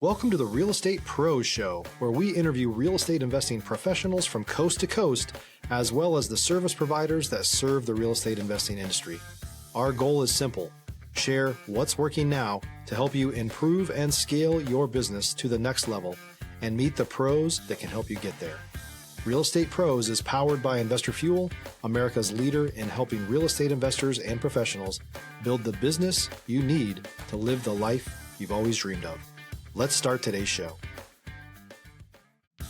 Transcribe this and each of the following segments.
Welcome to the Real Estate Pros Show, where we interview real estate investing professionals from coast to coast, as well as the service providers that serve the real estate investing industry. Our goal is simple: share what's working now to help you improve and scale your business to the next level and meet the pros that can help you get there. Real Estate Pros is powered by Investor Fuel, America's leader in helping real estate investors and professionals build the business you need to live the life you've always dreamed of. Let's start today's show.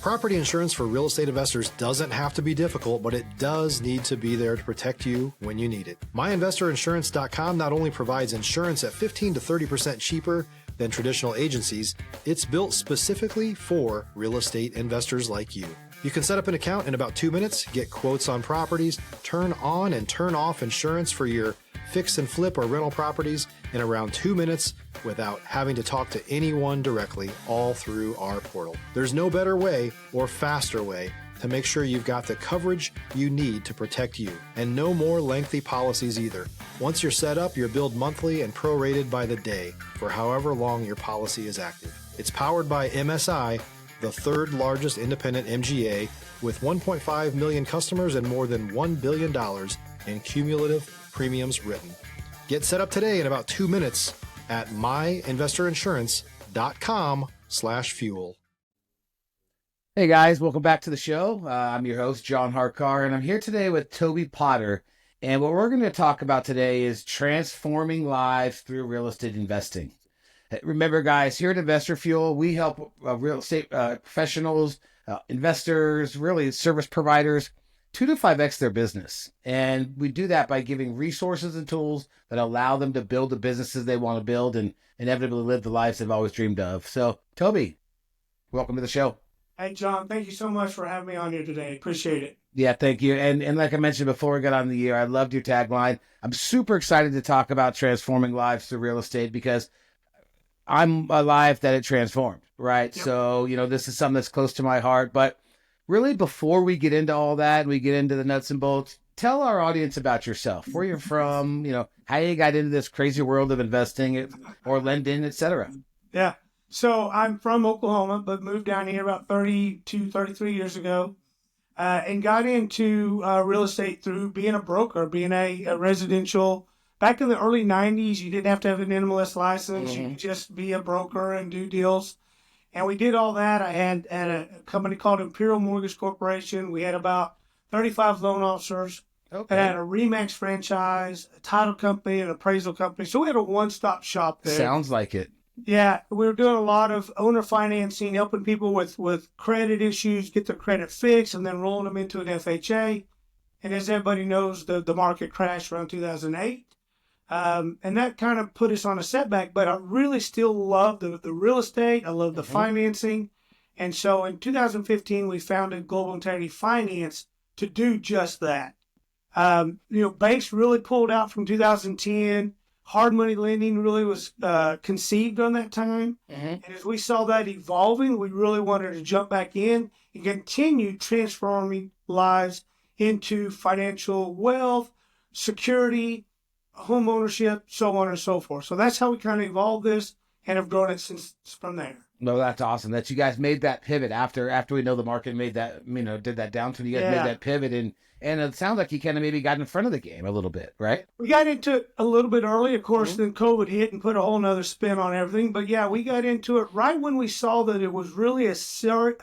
Property insurance for real estate investors doesn't have to be difficult, but it does need to be there to protect you when you need it. MyInvestorInsurance.com not only provides insurance at 15 to 30% cheaper than traditional agencies, it's built specifically for real estate investors like you. You can set up an account in about 2 minutes, get quotes on properties, turn on and turn off insurance for your fix and flip or rental properties in around 2 minutes without having to talk to anyone directly, all through our portal. There's no better way or faster way to make sure you've got the coverage you need to protect you, and no more lengthy policies either. Once you're set up, you're billed monthly and prorated by the day for however long your policy is active. It's powered by MSI, the third largest independent MGA, with 1.5 million customers and more than $1 billion in cumulative premiums written. Get set up today in about 2 minutes at myinvestorinsurance.com/fuel. Hey guys, welcome back to the show. I'm your host, John Harcar, and I'm here today with Toby Potter. And what we're going to talk about today is transforming lives through real estate investing. Remember, guys, here at Investor Fuel, we help real estate professionals, investors, really service providers, 2 to 5x their business. And we do that by giving resources and tools that allow them to build the businesses they want to build and inevitably live the lives they've always dreamed of. So, Toby, welcome to the show. Hey, John, thank you so much for having me on here today. Appreciate it. Yeah, thank you. And like I mentioned before we got on the air, I loved your tagline. I'm super excited to talk about transforming lives through real estate because I'm a life that it transformed, right? Yep. So, this is something that's close to my heart. But really, before we get into all that, we get into the nuts and bolts, tell our audience about yourself, where you're from, how you got into this crazy world of investing or lending, et cetera. Yeah. So I'm from Oklahoma, but moved down here about 33 years ago, and got into real estate through being a broker, being a residential. Back in the early 90s, you didn't have to have an NMLS license. Mm-hmm. You could just be a broker and do deals. And we did all that. I had at a company called Imperial Mortgage Corporation. We had about 35 loan officers. Okay. I had a RE/MAX franchise, a title company, an appraisal company. So we had a one-stop shop there. Sounds like it. Yeah, we were doing a lot of owner financing, helping people with credit issues, get their credit fixed, and then rolling them into an FHA. And as everybody knows, the market crashed around 2008. And that kind of put us on a setback, but I really still love the real estate. I love the financing. And so in 2015, we founded Global Integrity Finance to do just that. Banks really pulled out from 2010. Hard money lending really was conceived on that time. Mm-hmm. And as we saw that evolving, we really wanted to jump back in and continue transforming lives into financial wealth, security, home ownership, so on and so forth. So that's how we kind of evolved this and have grown it since from there. No, that's awesome that you guys made that pivot after we know the market made that, did that downturn. You guys made that pivot and it sounds like you kind of maybe got in front of the game a little bit, right? We got into it a little bit early. Of course, Then COVID hit and put a whole nother spin on everything. But yeah, we got into it right when we saw that it was really a solid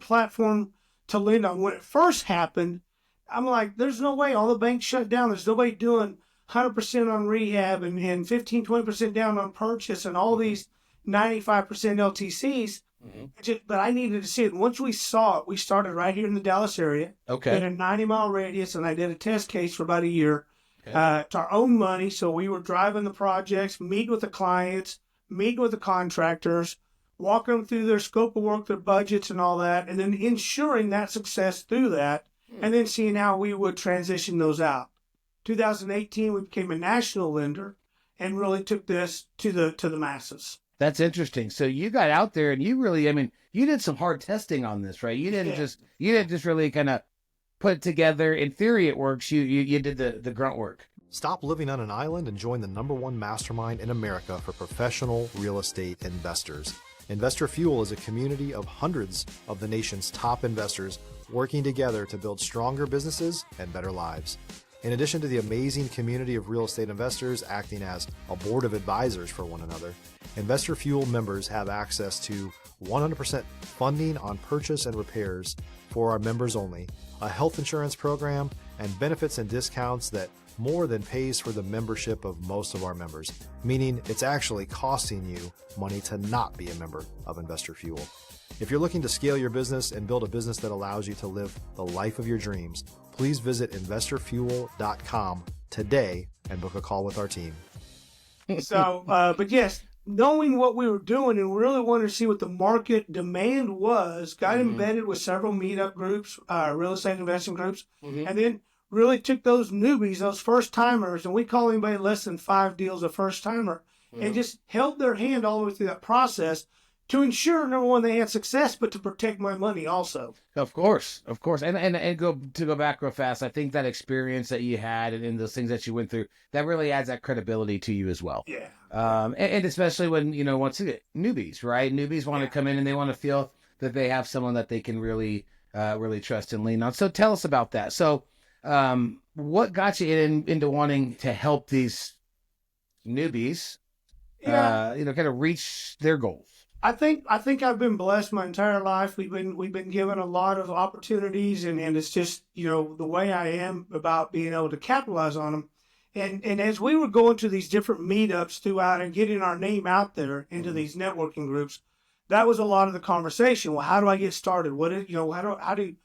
platform to lend on. When it first happened, I'm like, there's no way. All the banks shut down. There's nobody doing 100% on rehab and 15, 20% down on purchase and all these 95% LTCs. Mm-hmm. But I needed to see it. Once we saw it, we started right here in the Dallas area. Okay. In a 90-mile radius, and I did a test case for about a year. Okay. It's our own money, so we were driving the projects, meet with the clients, meet with the contractors, walk them through their scope of work, their budgets and all that, and then ensuring that success through that, and then seeing how we would transition those out. 2018, we became a national lender and really took this to the masses. That's interesting. So you got out there and you really, you did some hard testing on this, right? You didn't just really kind of put it together. In theory, it works. You did the grunt work. Stop living on an island and join the #1 mastermind in America for professional real estate investors. Investor Fuel is a community of hundreds of the nation's top investors working together to build stronger businesses and better lives. In addition to the amazing community of real estate investors acting as a board of advisors for one another, Investor Fuel members have access to 100% funding on purchase and repairs for our members only, a health insurance program, and benefits and discounts that more than pays for the membership of most of our members, meaning it's actually costing you money to not be a member of Investor Fuel. If you're looking to scale your business and build a business that allows you to live the life of your dreams, please visit investorfuel.com today and book a call with our team. So, but yes, knowing what we were doing and really wanted to see what the market demand was, got embedded with several meetup groups, real estate investment groups, and then really took those newbies, those first timers, and we call anybody less than 5 deals a first timer, and just held their hand all the way through that process to ensure, number one, they had success, but to protect my money also. Of course. And go back real fast. I think that experience that you had and those things that you went through, that really adds that credibility to you as well. Yeah. And especially when, once again, newbies, right? Newbies want to come in and they want to feel that they have someone that they can really trust and lean on. So tell us about that. So, what got you into wanting to help these newbies, kind of reach their goals? I think I've been blessed my entire life. We've been given a lot of opportunities, and it's just, the way I am about being able to capitalize on them. And as we were going to these different meetups throughout and getting our name out there into these networking groups, that was a lot of the conversation. Well, how do I get started?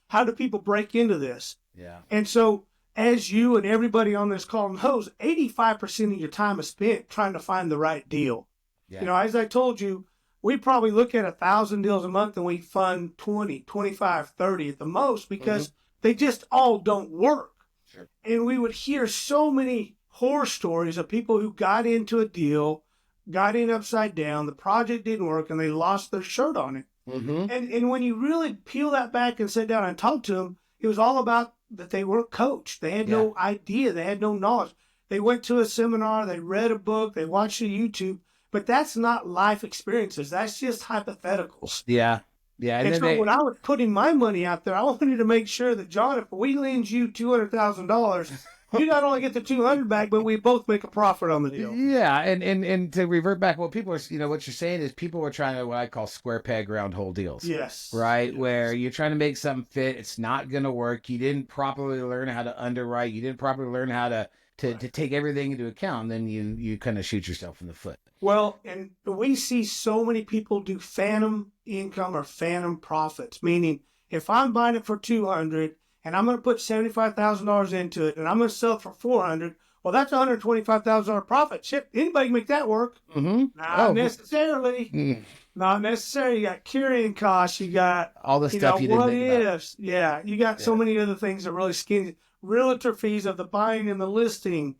How do people break into this? Yeah. And so, as you and everybody on this call knows, 85% of your time is spent trying to find the right deal. Yeah. As I told you, we probably look at 1,000 deals a month and we fund 20, 25, 30 at the most because they just all don't work. Sure. And we would hear so many horror stories of people who got into a deal, got in upside down, the project didn't work, and they lost their shirt on it. And when you really peel that back and sit down and talk to them, it was all about that they weren't coached. They had no idea. They had no knowledge. They went to a seminar, they read a book, they watched a YouTube, but that's not life experiences. That's just hypotheticals. Yeah. And so when I was putting my money out there, I wanted to make sure that, John, if we lend you $200,000, you not only get the $200 back, but we both make a profit on the deal. Yeah, and to revert back, what people are, what you're saying is people are trying to what I call square peg round hole deals. Yes. Right, where you're trying to make something fit, it's not going to work. You didn't properly learn how to underwrite. You didn't properly learn how to take everything into account. And then you kind of shoot yourself in the foot. Well, and we see so many people do phantom income or phantom profits, meaning if I'm buying it for $200 and I'm going to put $75,000 into it and I'm going to sell it for $400, well, that's $125,000 profit. Shit, anybody can make that work. Not necessarily. Not necessarily. You got carrying costs. You got all the stuff you didn't think about. Yeah, you got so many other things that really skin. Realtor fees of the buying and the listing,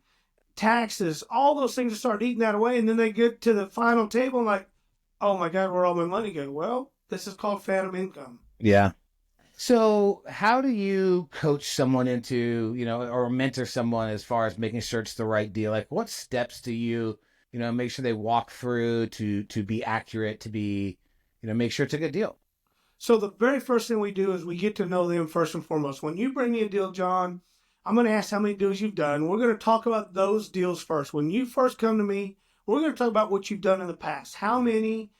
taxes, all those things start eating that away, and then they get to the final table and like, oh my God, where all my money go? Well, this is called phantom income. Yeah. So how do you coach someone into, or mentor someone as far as making sure it's the right deal? Like what steps do you, make sure they walk through to be accurate, to be, make sure it's a good deal? So the very first thing we do is we get to know them first and foremost. When you bring me a deal, John, I'm going to ask how many deals you've done. We're going to talk about those deals first. When you first come to me, we're going to talk about what you've done in the past. How many?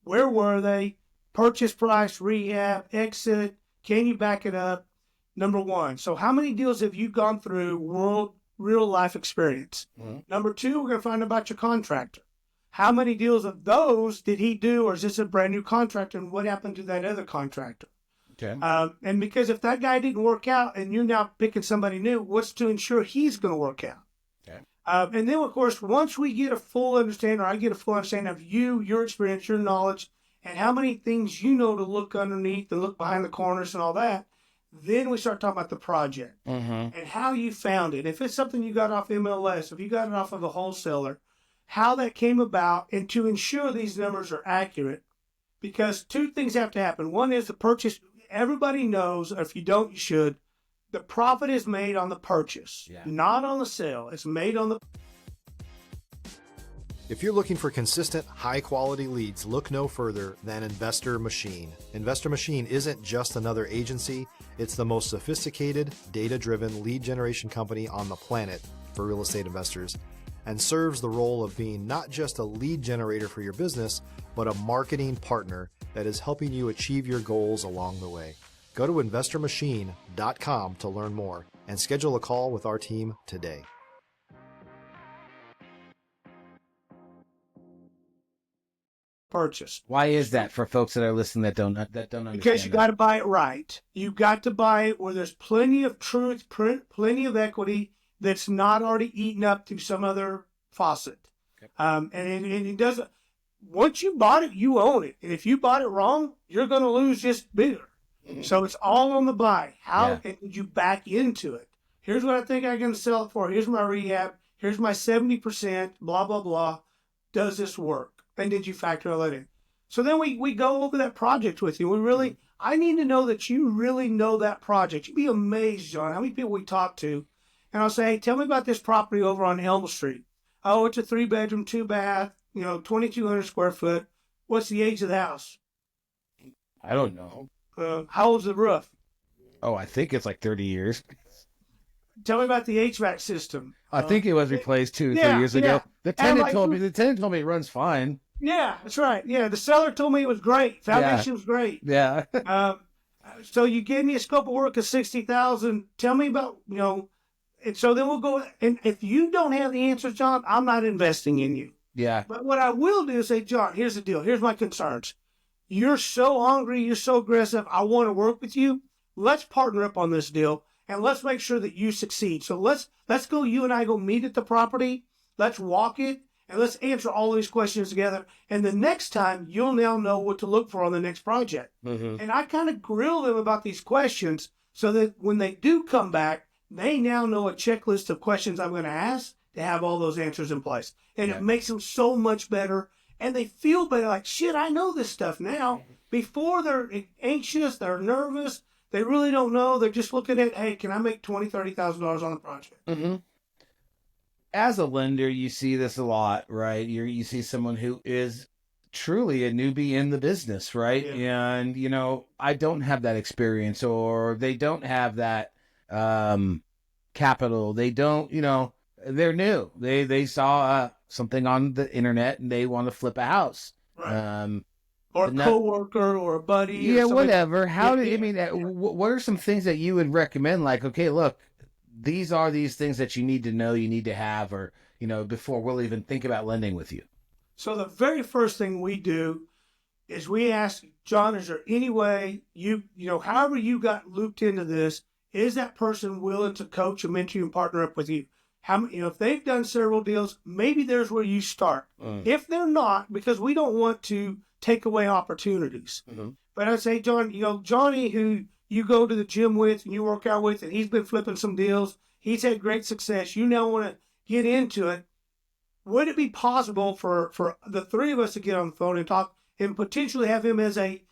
Where were they? Purchase price, rehab, exit. Can you back it up? Number one. So how many deals have you gone through real life experience? Number two, we're going to find out about your contractor. How many deals of those did he do, or is this a brand new contractor, and what happened to that other contractor? Okay. And because if that guy didn't work out and you're now picking somebody new, what's to ensure he's going to work out? Okay. And then, of course, once we get a full understanding, or I get a full understanding of you, your experience, your knowledge, and how many things you know to look underneath and look behind the corners and all that, then we start talking about the project and how you found it. If it's something you got off MLS, if you got it off of a wholesaler, how that came about, and to ensure these numbers are accurate, because two things have to happen. One is the purchase. Everybody knows, or if you don't, you should. The profit is made on the purchase, not on the sale. It's made on the... If you're looking for consistent, high-quality leads, look no further than Investor Machine. Investor Machine isn't just another agency. It's the most sophisticated, data-driven lead generation company on the planet for real estate investors, and serves the role of being not just a lead generator for your business, but a marketing partner that is helping you achieve your goals along the way. Go to investormachine.com to learn more and schedule a call with our team today. Purchase. Why is that for folks that are listening that don't understand? Because you got to buy it right. You got to buy it where there's plenty of truth, plenty of equity that's not already eaten up through some other faucet. Okay. And it doesn't. Once you bought it, you own it. And if you bought it wrong, you're going to lose just bigger. So it's all on the buy. How did you back into it? Here's what I think I'm going to sell it for. Here's my rehab. Here's my 70%. Blah blah blah. Does this work? And did you factor all that in? So then we go over that project with you. I need to know that you really know that project. You'd be amazed, John, how many people we talk to. And I'll say, hey, tell me about this property over on Elm Street. Oh, it's a 3-bedroom, 2-bath, 2,200 square foot. What's the age of the house? I don't know. How old's the roof? Oh, I think it's like 30 years. Tell me about the HVAC system. I think it was replaced 2 or 3 years ago. The tenant told me it runs fine. Yeah, that's right. Yeah, the seller told me it was great. Foundation was great. Yeah. So you gave me a scope of work of $60,000. Tell me about, and so then we'll go. And if you don't have the answers, John, I'm not investing in you. Yeah. But what I will do is say, John, here's the deal. Here's my concerns. You're so hungry. You're so aggressive. I want to work with you. Let's partner up on this deal, and let's make sure that you succeed. So let's go. You and I go meet at the property. Let's walk it. And let's answer all these questions together. And the next time, you'll now know what to look for on the next project. Mm-hmm. And I kind of grill them about these questions so that when they do come back, they now know a checklist of questions I'm going to ask to have all those answers in place. And it makes them so much better. And they feel better, like, shit, I know this stuff now. Before they're anxious, they're nervous, they really don't know. They're just looking at, hey, can I make $20,000, $30,000 on the project? Mm-hmm. As a lender, you see this a lot, right? You see someone who is truly a newbie in the business, right? Yeah. And, I don't have that experience, or they don't have that capital. They don't, they're new. They saw something on the internet and they want to flip a house. Right. Or a coworker or a buddy. Yeah, whatever. What are some things that you would recommend? Like, okay, look, these are these things that you need to know, you need to have, or, before we'll even think about lending with you. So the very first thing we do is we ask, John, is there any way however you got looped into this, is that person willing to coach and mentor you and partner up with you? If they've done several deals, maybe there's where you start. If they're not, because we don't want to take away opportunities. Mm-hmm. But I'd say, John, Johnny, who you go to the gym with and you work out with, and he's been flipping some deals. He's had great success. You now want to get into it. Would it be possible for the three of us to get on the phone and talk and potentially have him as a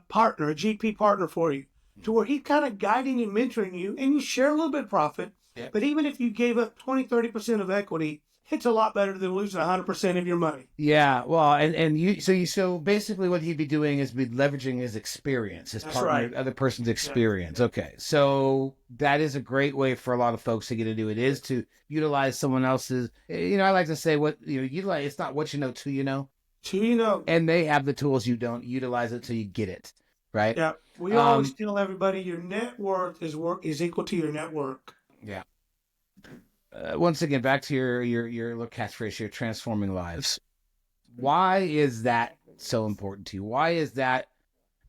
partner, a GP partner for you, to where he's kind of guiding and mentoring you, and you share a little bit of profit. Yep. But even if you gave up 20, 30% of equity, it's a lot better than losing 100% of your money. Yeah, well, so basically what he'd be doing is be leveraging his experience, his partner, right. Other person's experience. Yeah. Okay, so that is a great way for a lot of folks to get into it, is to utilize someone else's. I like to say utilize. It's not what you know, till you know. Till you know. And they have the tools you don't. Utilize it till you get it, right? Yeah, we always tell everybody your net worth is equal to your network. Yeah. Once again, back to your little catchphrase here, transforming lives. Why is that so important to you? Why is that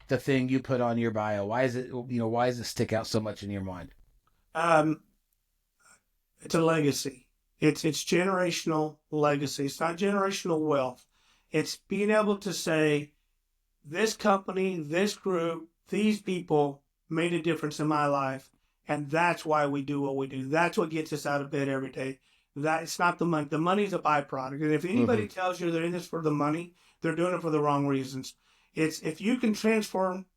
the thing you put on your bio? Why is it, why does it stick out so much in your mind? It's a legacy. It's generational legacy. It's not generational wealth. It's being able to say, this company, this group, these people made a difference in my life. And that's why we do what we do. That's what gets us out of bed every day. That it's not the money. The money's a byproduct. And if anybody tells you they're in this for the money, they're doing it for the wrong reasons. It's if you can transform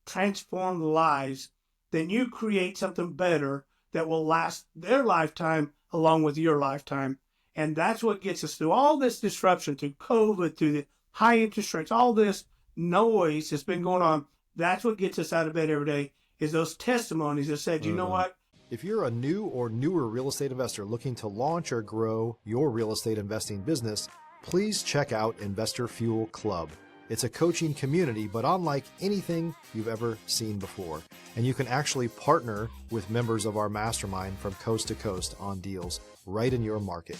lives, then you create something better that will last their lifetime along with your lifetime. And that's what gets us through all this disruption, through COVID, through the high interest rates, all this noise that's been going on. That's what gets us out of bed every day, is those testimonies that said, you know what? If you're a new or newer real estate investor looking to launch or grow your real estate investing business, please check out Investor Fuel Club. It's a coaching community, but unlike anything you've ever seen before. And you can actually partner with members of our mastermind from coast to coast on deals right in your market.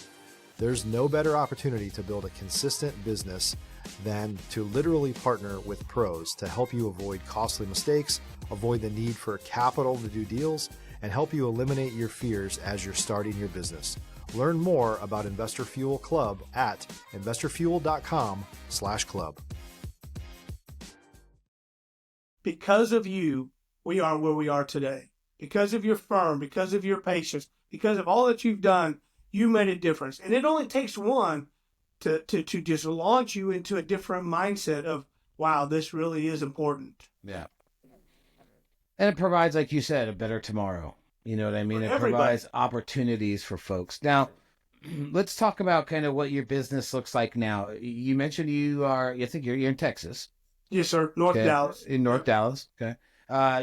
There's no better opportunity to build a consistent business than to literally partner with pros to help you avoid costly mistakes, avoid the need for capital to do deals, and help you eliminate your fears as you're starting your business. Learn more about Investor Fuel Club at investorfuel.com/club. Because of you, we are where we are today. Because of your firm, because of your patience, because of all that you've done, you made a difference. And it only takes one to just launch you into a different mindset of, wow, this really is important. Yeah. And it provides, like you said, a better tomorrow. You know what I mean? For It everybody. provides opportunities for folks. Now, let's talk about kind of what your business looks like now. You mentioned I think you're in Texas. Yes, sir. North Okay. Dallas. In North Dallas. Okay.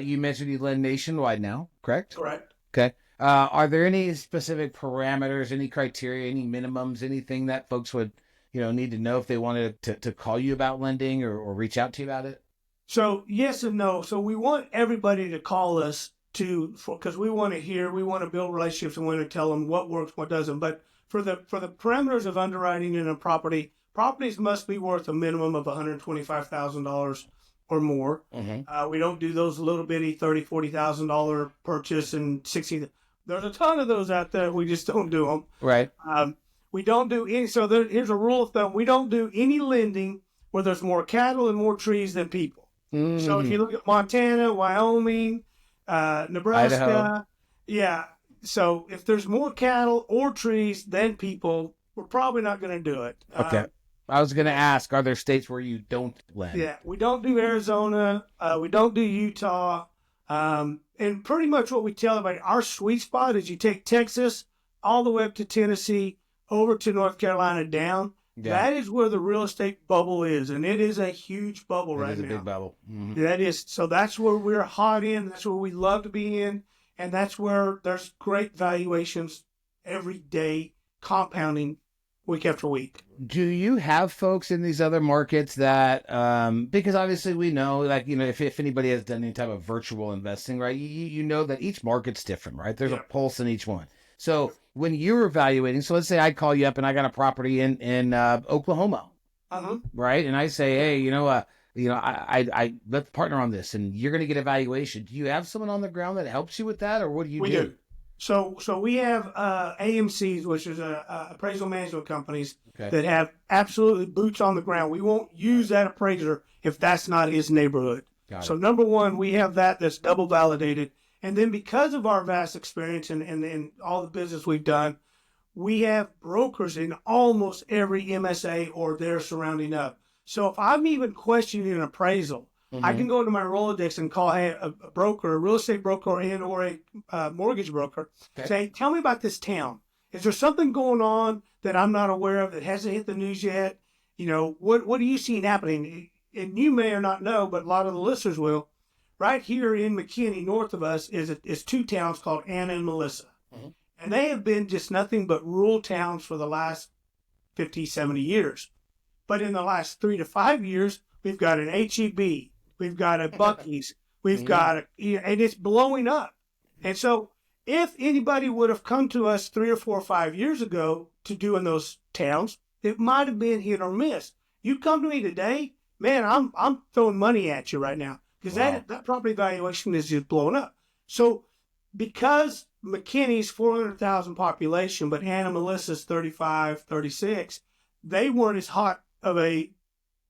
You mentioned you lend nationwide now, correct? Correct. Okay. Are there any specific parameters, any criteria, any minimums, anything that folks would, need to know if they wanted to call you about lending or reach out to you about it? So yes and no. So we want everybody to call us because we want to build relationships and want to tell them what works, what doesn't. But for the parameters of underwriting in a properties must be worth a minimum of $125,000 or more. Mm-hmm. We don't do those little bitty $30,000, $40,000 purchase and $60,000. There's a ton of those out there. We just don't do them. Right. We don't do any. So here's a rule of thumb: we don't do any lending where there's more cattle and more trees than people. Mm-hmm. So if you look at Montana, Wyoming, Nebraska, Idaho. Yeah. So if there's more cattle or trees than people, we're probably not going to do it. Okay. I was going to ask, are there states where you don't lend? Yeah, we don't do Arizona. We don't do Utah. And pretty much what we tell everybody, our sweet spot is you take Texas all the way up to Tennessee, over to North Carolina down. Yeah. That is where the real estate bubble is, and it is a huge bubble right now. It is a big bubble. Mm-hmm. That is. So that's where we're hot in. That's where we love to be in, and that's where there's great valuations every day, compounding week after week. Do you have folks in these other markets that, because obviously we know, if anybody has done any type of virtual investing, right, you know that each market's different, right? There's a pulse in each one. So when you're evaluating, so let's say I call you up and I got a property in Oklahoma, right? And I say, hey, I let's partner on this, and you're going to get a valuation. Do you have someone on the ground that helps you with that, or what do you do? We do. So we have AMCs, which is appraisal management companies that have absolutely boots on the ground. We won't use that appraiser if that's not his neighborhood. So number one, we have that's double validated. And then because of our vast experience and all the business we've done, we have brokers in almost every MSA or their surrounding up. So if I'm even questioning an appraisal, I can go to my Rolodex and call a broker, a real estate broker or a mortgage broker, say, tell me about this town. Is there something going on that I'm not aware of that hasn't hit the news yet? What are you seeing happening? And you may or not know, but a lot of the listeners will. Right here in McKinney, north of us, is two towns called Anna and Melissa. Mm-hmm. And they have been just nothing but rural towns for the last 50, 70 years. But in the last 3 to 5 years, we've got an H-E-B, we've got a Buc-ee's, we've got and it's blowing up. And so if anybody would have come to us 3 or 4 or 5 years ago to do in those towns, it might have been hit or miss. You come to me today, man, I'm throwing money at you right now. Because that property valuation is just blowing up. So because McKinney's 400,000 population, but Anna Melissa's 35, 36, they weren't as hot of a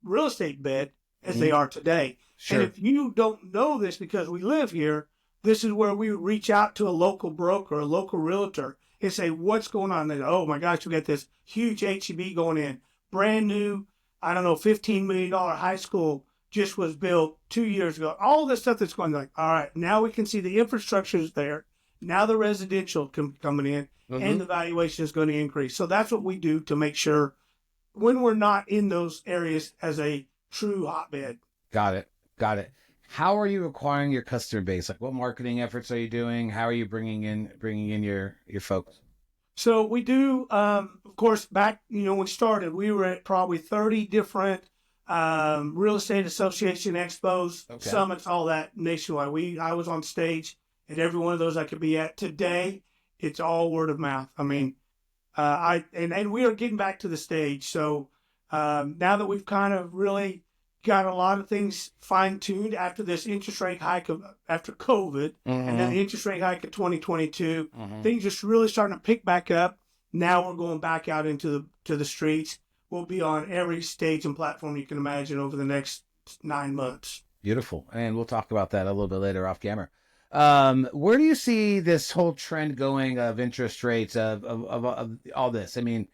real estate bed as they are today. Sure. And if you don't know this because we live here, this is where we reach out to a local broker, a local realtor, and say, what's going on? And, oh my gosh, we got this huge H-E-B going in. Brand new, $15 million high school just was built 2 years ago. All this stuff that's going like, all right, now we can see the infrastructure is there. Now the residential coming in, and the valuation is going to increase. So that's what we do to make sure when we're not in those areas as a true hotbed. Got it. How are you acquiring your customer base? Like, what marketing efforts are you doing? How are you bringing in your folks? So we do, of course, back, when we started, we were at probably 30 different real estate association expos, summits, all that nationwide. I was on stage at every one of those I could be at. Today, it's all word of mouth. I mean, and we are getting back to the stage. So now that we've kind of really got a lot of things fine-tuned after this interest rate hike after COVID, and then the interest rate hike of 2022, things just really starting to pick back up. Now we're going back out into the streets. We'll be on every stage and platform you can imagine over the next 9 months. Beautiful. And we'll talk about that a little bit later off camera. Where do you see this whole trend going of interest rates, of all this? I mean,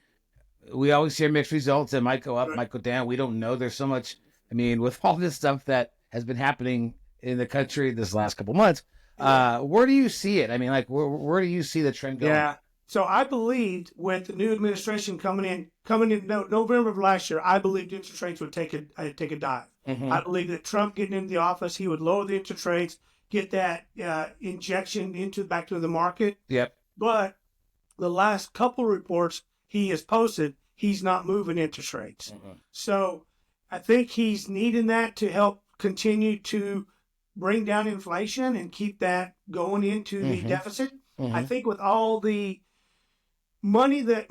we always hear mixed results. It might go up, might go down. We don't know. There's so much. I mean, with all this stuff that has been happening in the country this last couple months, where do you see it? I mean, like, where do you see the trend going? Yeah. So I believed with the new administration coming in November of last year, I believed interest rates would take a dive. I believe that Trump getting into the office, he would lower the interest rates, get that injection back to the market. Yep. But the last couple reports he has posted, he's not moving interest rates. So I think he's needing that to help continue to bring down inflation and keep that going into the deficit. I think with all the money that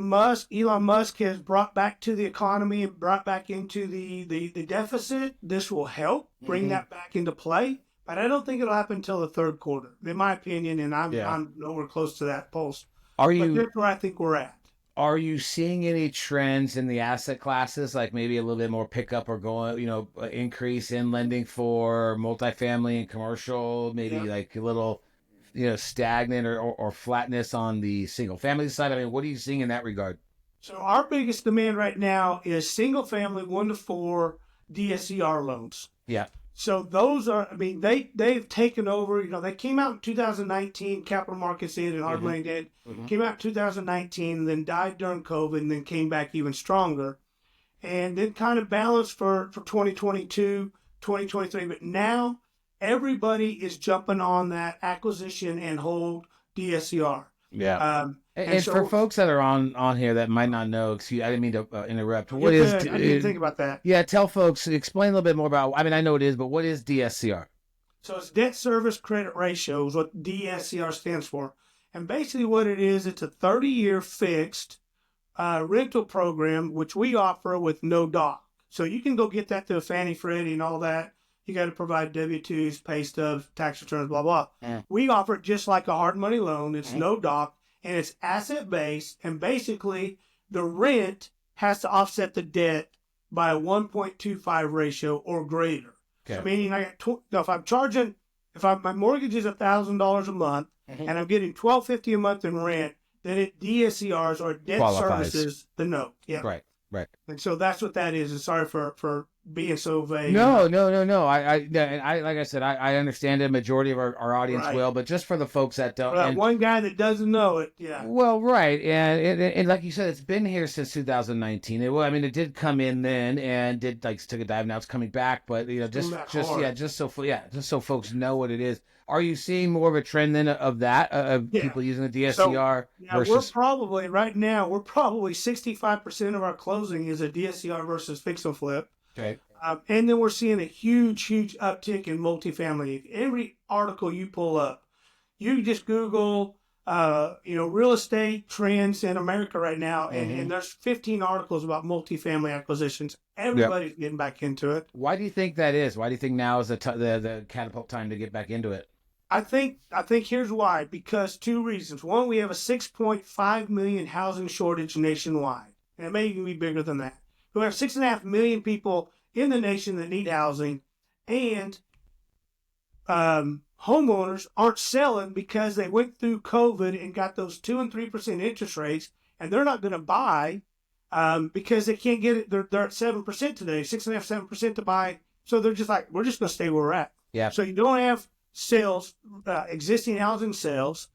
Elon Musk has brought back to the economy and brought back into the deficit, this will help bring that back into play. But I don't think it'll happen until the third quarter, in my opinion, and I'm nowhere close to that pulse. But that's where I think we're at. Are you seeing any trends in the asset classes, like maybe a little bit more pickup or increase in lending for multifamily and commercial, maybe like a little, stagnant or flatness on the single family side? I mean, what are you seeing in that regard? So our biggest demand right now is single family 1 to 4 DSCR loans. Yeah. So those are, they've taken over, they came out in 2019, capital markets did and hard money did, came out in 2019, then died during COVID, and then came back even stronger. And then kind of balanced for 2022, 2023. But now everybody is jumping on that acquisition and hold DSCR. Yeah. And so, for folks that are on here that might not know, excuse, I didn't mean to interrupt. What is? I didn't think about that. Yeah, tell folks, explain a little bit more about. I mean, I know it is, but what is DSCR? So it's debt service credit ratio is what DSCR stands for, and basically what it is, it's a 30-year fixed rental program which we offer with no doc. So you can go get that through Fannie Freddie and all that. You got to provide W-2s, pay stubs, tax returns, blah blah. We offer it just like a hard money loan. It's no doc. And it's asset-based, and basically the rent has to offset the debt by a 1.25 ratio or greater. Okay. So meaning if my mortgage is $1,000 a month, and I'm getting $1,250 a month in rent, then it DSCRs or debt services the note. Yeah. Right. And so that's what that is. And sorry for being so vague. No. I like I said, I understand it. Majority of our audience will, but just for the folks that don't. Well, one guy that doesn't know it, yeah. Well, right, and like you said, it's been here since 2019. It did come in then and took a dive. Now it's coming back, but just so folks know what it is. Are you seeing more of a trend then of that people using the DSCR? Versus... we're probably 65% of our closing is a DSCR versus fix and flip. Okay. And then we're seeing a huge uptick in multifamily. Every article you pull up, you just Google, real estate trends in America right now, and there's 15 articles about multifamily acquisitions. Everybody's getting back into it. Why do you think that is? Why do you think now is the catapult time to get back into it? I think here's why. Because 2 reasons. One, we have a 6.5 million housing shortage nationwide, and it may even be bigger than that. We have 6.5 million people in the nation that need housing, and homeowners aren't selling because they went through COVID and got those 2 and 3% interest rates, and they're not going to buy because they can't get it. They're at 7% today, 6.5%, 7% to buy So they're just like, we're just going to stay where we're at. Yeah. So you don't have sales, existing housing sales.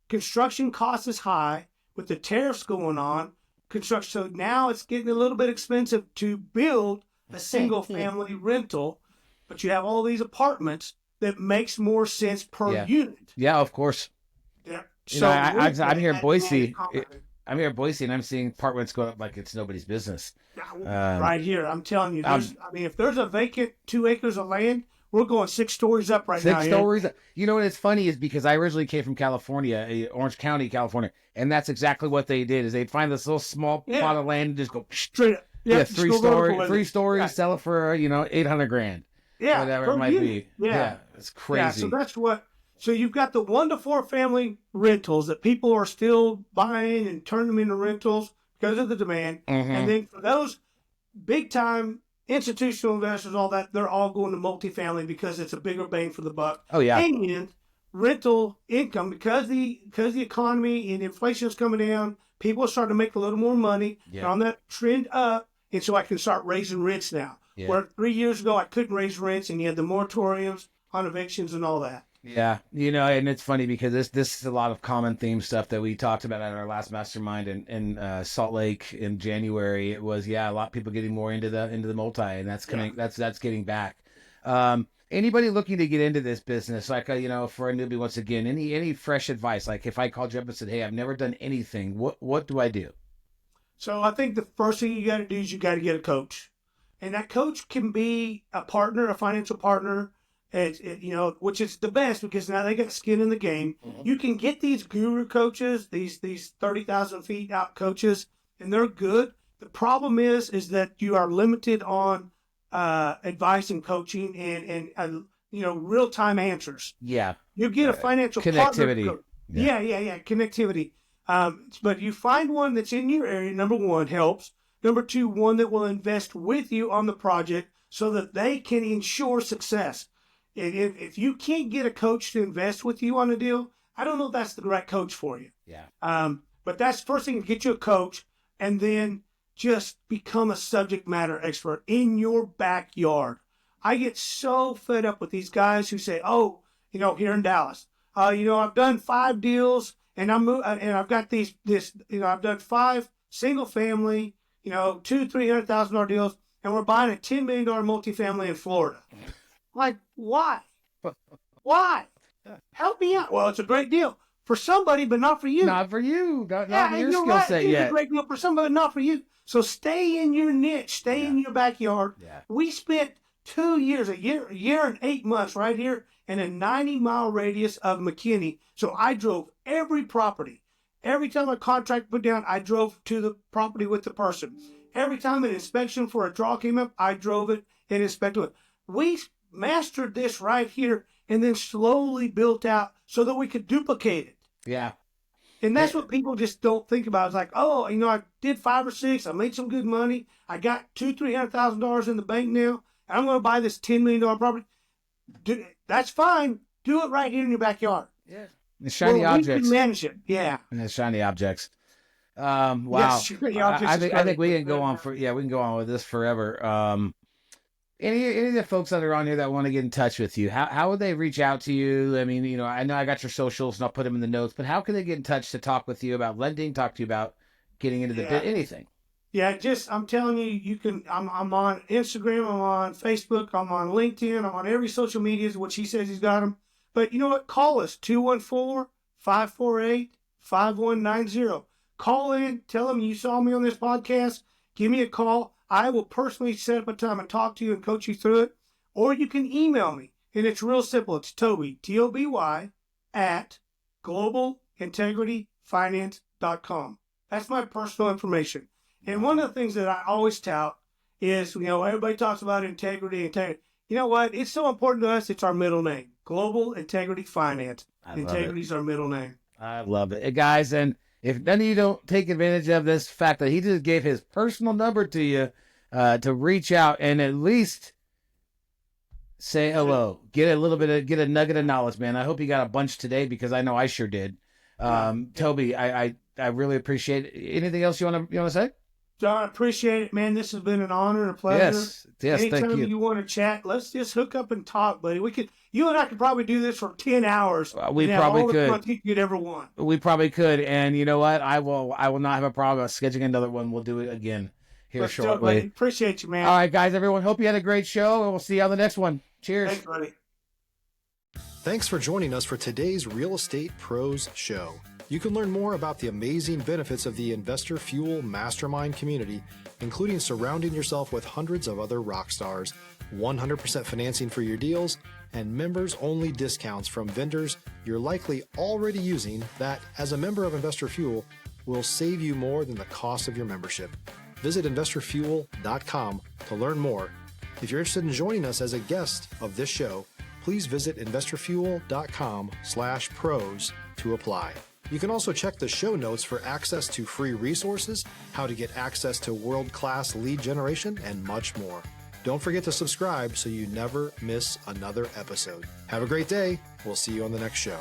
Construction cost is high with the tariffs going on. Construction. So now it's getting a little bit expensive to build a single family rental, but you have all these apartments that makes more sense per unit. Yeah, of course. Yeah. You know, I'm here in Boise. I'm here in Boise, and I'm seeing apartments go up like it's nobody's business. Right here, I'm telling you. I mean, if there's a vacant 2 acres of land, we're going 6 stories up right now. 6 stories. You know what? It's funny is because I originally came from California, Orange County, California, and that's exactly what they did. Is they'd find this little small plot of land and just go straight up. Yeah, 3 stories, sell it for $800,000. Yeah, whatever it might be. Yeah, it's crazy. Yeah, so that's what. So you've got the 1 to 4 family rentals that people are still buying and turning them into rentals because of the demand. Mm-hmm. And then for those big time institutional investors, all that, they're all going to multifamily because it's a bigger bang for the buck. Oh yeah. And rental income, because the economy and inflation is coming down, people are starting to make a little more money. Yeah. And on that trend up, and so I can start raising rents now. Yeah. Where 3 years ago I couldn't raise rents, and you had the moratoriums on evictions and all that. Yeah, and it's funny because this is a lot of common theme stuff that we talked about at our last mastermind in Salt Lake in January. It was a lot of people getting more into the multi, and that's coming. Yeah. That's getting back. Anybody looking to get into this business, like for a newbie, once again, any fresh advice? Like if I called you up and said, "Hey, I've never done anything. What do I do?" So I think the first thing you got to do is you got to get a coach, and that coach can be a partner, a financial partner. Which is the best because now they got skin in the game. Mm-hmm. You can get these guru coaches, these 30,000 feet out coaches, and they're good. The problem is that you are limited on advice and coaching and real time answers. Yeah, you get a financial connectivity. Partner. Yeah, connectivity. But you find one that's in your area. Number one, helps. Number two, one that will invest with you on the project so that they can ensure success. If you can't get a coach to invest with you on a deal, I don't know if that's the right coach for you. Yeah. But that's the first thing, get you a coach, and then just become a subject matter expert in your backyard. I get so fed up with these guys who say, here in Dallas, I've done 5 deals and I've got I've done 5 single family, $200,000-$300,000 deals, and we're buying a $10 million multifamily in Florida. Like, why? Why? Help me out. Well, it's a great deal for somebody, but not for you. Not for you. Not your skill set yet. It's a great deal for somebody, but not for you. So stay in your niche. Stay in your backyard. Yeah. We spent 2 years, a year and 8 months right here in a 90-mile radius of McKinney. So I drove every property. Every time a contract put down, I drove to the property with the person. Every time an inspection for a draw came up, I drove it and inspected it. We mastered this right here and then slowly built out so that we could duplicate it. Yeah. And that's what people just don't think about. It's like, I did 5 or 6. I made some good money. I got $200,000-$300,000 in the bank now. And I'm going to buy this $10 million property. That's fine. Do it right here in your backyard. Yeah. The shiny objects. We can manage it. Yeah. And the shiny objects. Wow. Yes, I think we can go on we can go on with this forever. Any of the folks that are on here that want to get in touch with you, how would they reach out to you? I mean, I know I got your socials and I'll put them in the notes, but how can they get in touch to talk with you about lending, talk to you about getting into the anything? Yeah, I'm telling you, I'm on Instagram, I'm on Facebook, I'm on LinkedIn, I'm on every social media, which he says he's got them. But you know what? Call us, 214-548-5190. Call in, tell them you saw me on this podcast, give me a call. I will personally set up a time and talk to you and coach you through it. Or you can email me. And it's real simple. It's Toby, Toby, at globalintegrityfinance.com. That's my personal information. And one of the things that I always tout is, everybody talks about integrity. You know what? It's so important to us. It's our middle name. Global Integrity Finance. Integrity is our middle name. I love it. Guys, and if none of you don't take advantage of this fact that he just gave his personal number to you to reach out and at least say hello, get a nugget of knowledge, man. I hope you got a bunch today because I know I sure did. Toby, I really appreciate it. Anything else you want to say? John, I appreciate it, man. This has been an honor and a pleasure. Yes, Anytime thank you. you want to chat, let's just hook up and talk, buddy. You and I could probably do this for 10 hours. We probably all could. the content you'd ever want. We probably could, and you know what? I will not have a problem scheduling another one. We'll do it again here Let's do it, shortly. buddy. Appreciate you, man. All right, guys, everyone. Hope you had a great show, and we'll see you on the next one. Cheers. Thanks, buddy. Thanks for joining us for today's Real Estate Pros Show. You can learn more about the amazing benefits of the Investor Fuel Mastermind community, including surrounding yourself with hundreds of other rock stars, 100% financing for your deals, and members-only discounts from vendors you're likely already using that, as a member of Investor Fuel, will save you more than the cost of your membership. Visit investorfuel.com to learn more. If you're interested in joining us as a guest of this show, please visit investorfuel.com/pros to apply. You can also check the show notes for access to free resources, how to get access to world-class lead generation, and much more. Don't forget to subscribe so you never miss another episode. Have a great day. We'll see you on the next show.